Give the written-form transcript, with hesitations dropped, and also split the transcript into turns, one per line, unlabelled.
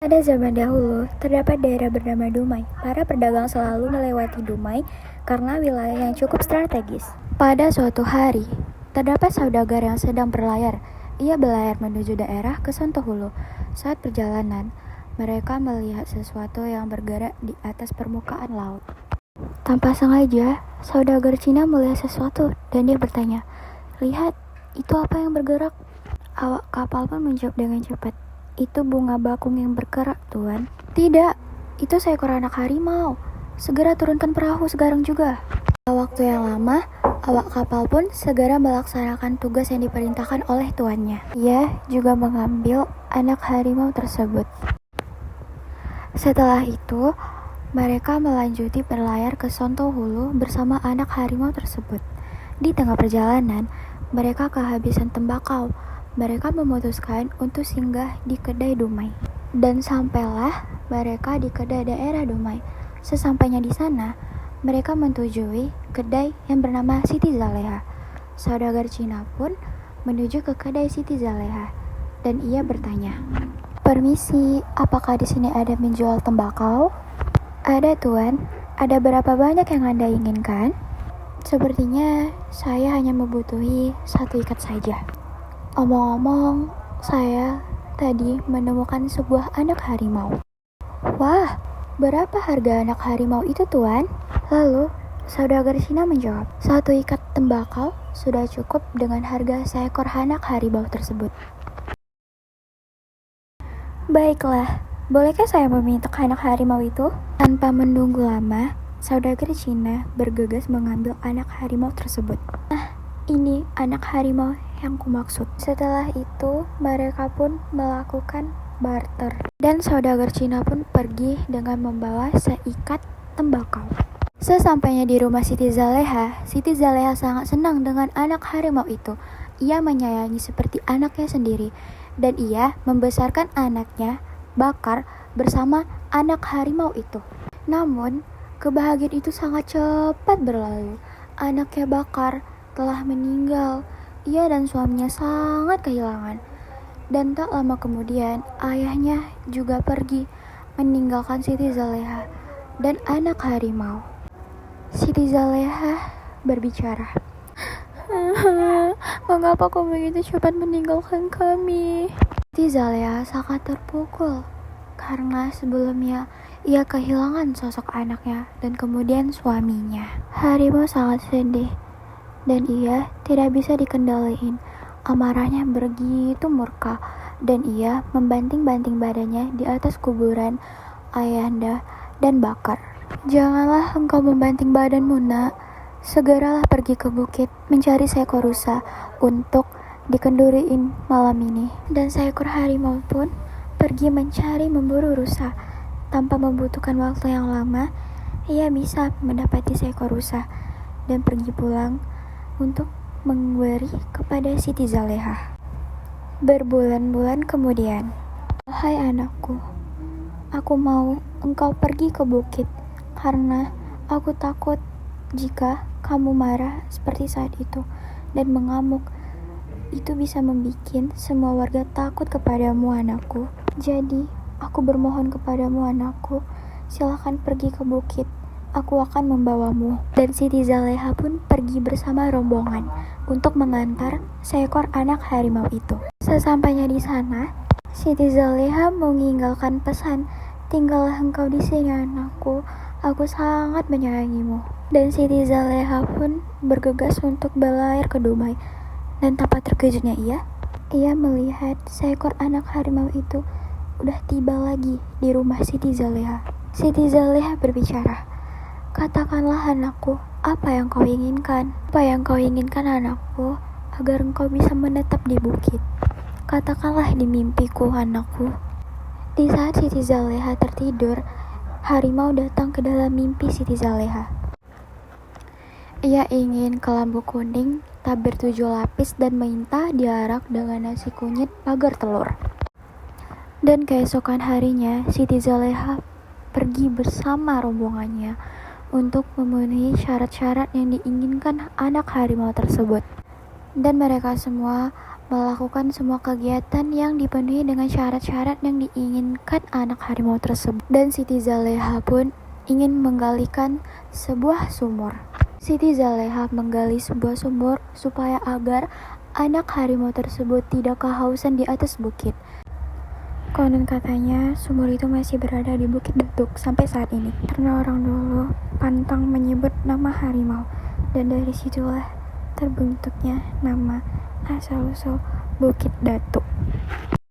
Pada zaman dahulu, terdapat daerah bernama Dumai. Para pedagang selalu melewati Dumai karena wilayah yang cukup strategis. Pada suatu hari, terdapat saudagar yang sedang berlayar. Ia berlayar menuju daerah Kesontahulu. Saat perjalanan, mereka melihat sesuatu yang bergerak di atas permukaan laut. Tanpa sengaja, saudagar Cina melihat sesuatu dan dia bertanya, "Lihat, itu apa yang bergerak?" Awak kapal pun menjawab dengan cepat, "Itu bunga bakung yang bergerak, Tuan." "Tidak, itu seekor anak harimau. Segera turunkan perahu sekarang juga." Setelah waktu yang lama, awak kapal pun segera melaksanakan tugas yang diperintahkan oleh tuannya. Ia juga mengambil anak harimau tersebut. Setelah itu, mereka melanjuti berlayar ke Sontahulu bersama anak harimau tersebut. Di tengah perjalanan, mereka kehabisan tembakau. Mereka memutuskan untuk singgah di kedai Dumai. Dan sampailah mereka di kedai daerah Dumai. Sesampainya di sana, mereka menyetujui kedai yang bernama Siti Zaleha. Saudagar Cina pun menuju ke kedai Siti Zaleha dan ia bertanya, "Permisi, apakah di sini ada menjual tembakau?" "Ada, Tuan. Ada berapa banyak yang Anda inginkan?" "Sepertinya saya hanya membutuhi 1 ikat saja." "Omong-omong, saya tadi menemukan sebuah anak harimau." "Wah, berapa harga anak harimau itu, Tuan?" Lalu, saudagar Cina menjawab, 1 ikat tembakau sudah cukup dengan harga seekor anak harimau tersebut." "Baiklah, bolehkah saya meminta anak harimau itu?" Tanpa menunggu lama, saudagar Cina bergegas mengambil anak harimau tersebut. "Nah, ini anak harimau yang kumaksud." Setelah itu, mereka pun melakukan barter. Dan saudagar Cina pun pergi dengan membawa seikat tembakau. Sesampainya di rumah Siti Zaleha sangat senang dengan anak harimau itu. Ia menyayangi seperti anaknya sendiri. Dan ia membesarkan anaknya, Bakar, bersama anak harimau itu. Namun, kebahagiaan itu sangat cepat berlalu. Anaknya Bakar telah meninggal. Ia dan suaminya sangat kehilangan. Dan tak lama kemudian, ayahnya juga pergi, meninggalkan Siti Zaleha dan anak harimau. Siti Zaleha berbicara, "Mengapa kau begitu cepat meninggalkan kami?" Siti Zaleha sangat terpukul, karena sebelumnya ia kehilangan sosok anaknya dan kemudian suaminya. Harimau sangat sedih, dan ia tidak bisa dikendalikan. Amarahnya begitu murka, dan ia membanting-banting badannya di atas kuburan ayahanda dan Bakar. "Janganlah engkau membanting badanmu, nak. Segeralah pergi ke bukit mencari seekor rusa untuk dikenduriin malam ini." Dan seekor harimau pun pergi mencari memburu rusa. Tanpa membutuhkan waktu yang lama, ia bisa mendapati seekor rusa dan pergi pulang untuk memberi kepada Siti Zaleha. Berbulan-bulan kemudian, "Wahai anakku, aku mau engkau pergi ke bukit karena aku takut jika kamu marah seperti saat itu dan mengamuk. Itu bisa membuat semua warga takut kepadamu, anakku. Jadi, aku bermohon kepadamu, anakku, silakan pergi ke bukit. Aku akan membawamu." Dan Siti Zaleha pun pergi bersama rombongan untuk mengantar seekor anak harimau itu. Sesampainya di sana, Siti Zaleha meninggalkan pesan, "Tinggallah engkau di sini, anakku. Aku sangat menyayangimu." Dan Siti Zaleha pun bergegas untuk berlayar ke Dumai. Dan tanpa terkejutnya ia melihat seekor anak harimau itu udah tiba lagi di rumah Siti Zaleha. Siti Zaleha berbicara, "Katakanlah, anakku, apa yang kau inginkan? Apa yang kau inginkan, anakku, agar engkau bisa menetap di bukit? Katakanlah di mimpiku, anakku." Di saat Siti Zaleha tertidur, harimau datang ke dalam mimpi Siti Zaleha. Ia ingin kelambu kuning, tabir 7 lapis, dan minta diarak dengan nasi kunyit pagar telur. Dan keesokan harinya, Siti Zaleha pergi bersama rombongannya untuk memenuhi syarat-syarat yang diinginkan anak harimau tersebut. Dan mereka semua melakukan semua kegiatan yang dipenuhi dengan syarat-syarat yang diinginkan anak harimau tersebut. Dan Siti Zaleha pun ingin menggalikan sebuah sumur. Siti Zaleha menggali sebuah sumur supaya agar anak harimau tersebut tidak kehausan di atas bukit. Konon katanya sumur itu masih berada di Bukit Datuk sampai saat ini. Karena orang dulu pantang menyebut nama harimau, dan dari situlah terbentuknya nama asal-usul Bukit Datuk.